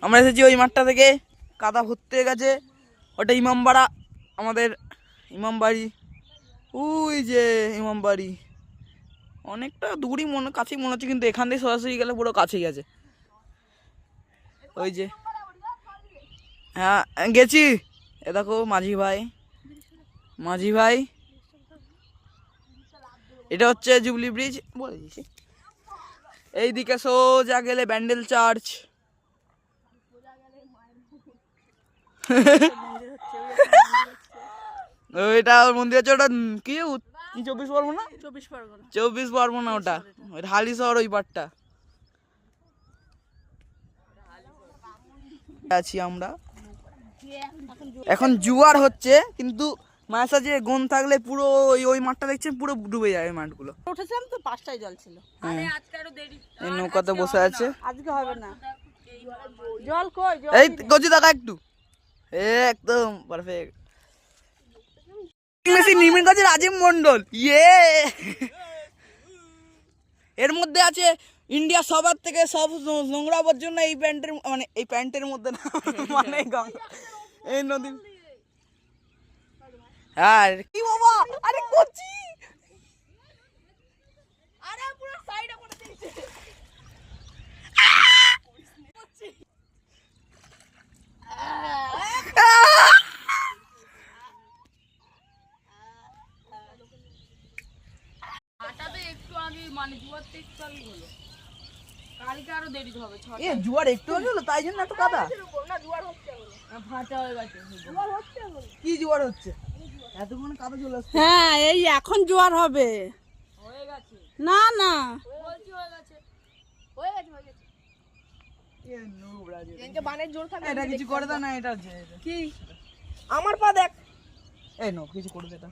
আমরা এসেছি ওই মাঠটা থেকে, কাদা ভর্তি হয়ে গেছে। ওটা ইমামবাড়া, আমাদের ইমামবাড়ি, ওই যে ইমামবাড়ি অনেকটা দূরই কাছেই মনে হচ্ছে, কিন্তু এখান থেকে সরাসরি গেলে পুরো কাছেই আছে। ওই যে হ্যাঁ গেছি। এ দেখো মাঝি ভাই, এটা হচ্ছে জুবলি ব্রিজ বলে দিয়েছি। এইদিকে সোজা গেলে ব্যান্ডেল চার্চ। ওইটা মন্দির হচ্ছে, ওটা কি 24 পরগনা, 24 পরগনা, ওটা হালি শহর ওই পাটটা আছি আমরা। এখন জুয়ার হচ্ছে, কিন্তু মাঝে যে গন থাকলে পুরো ওই মাঠটা দেখছেন পুরো ডুবে যায়। ওই মাঠগুলো উঠেছিলাম তো 5টায় জল ছিল। এই নৌকাতে বসে আছে। আজকে হবে না জল, কই জল? এই গজি দাদা একটু, একদম পারফেক্ট। নিমেন গাছের রাজীব মন্ডল, এর মধ্যে আছে ইন্ডিয়া সবার থেকে সব নোংরা আবর্জনা এই প্যান্টের, মানে এই প্যান্টের মধ্যে না, মানে এই নদী। আর কি বাবা, আরে কোচি, আরে পুরো সাইডে করে দিয়েছে। জুয়ার একটু আগে হলো, তাই জন্য এত কাদা। কি জোয়ার হচ্ছে? এতক্ষণ কাদা চলে আসছে। হ্যাঁ এই এখন জোয়ার হবে। না না এটা কিছু করে দাও না, এটা কি আমার পা দেখ। এই নো কিছু করে দে এটা।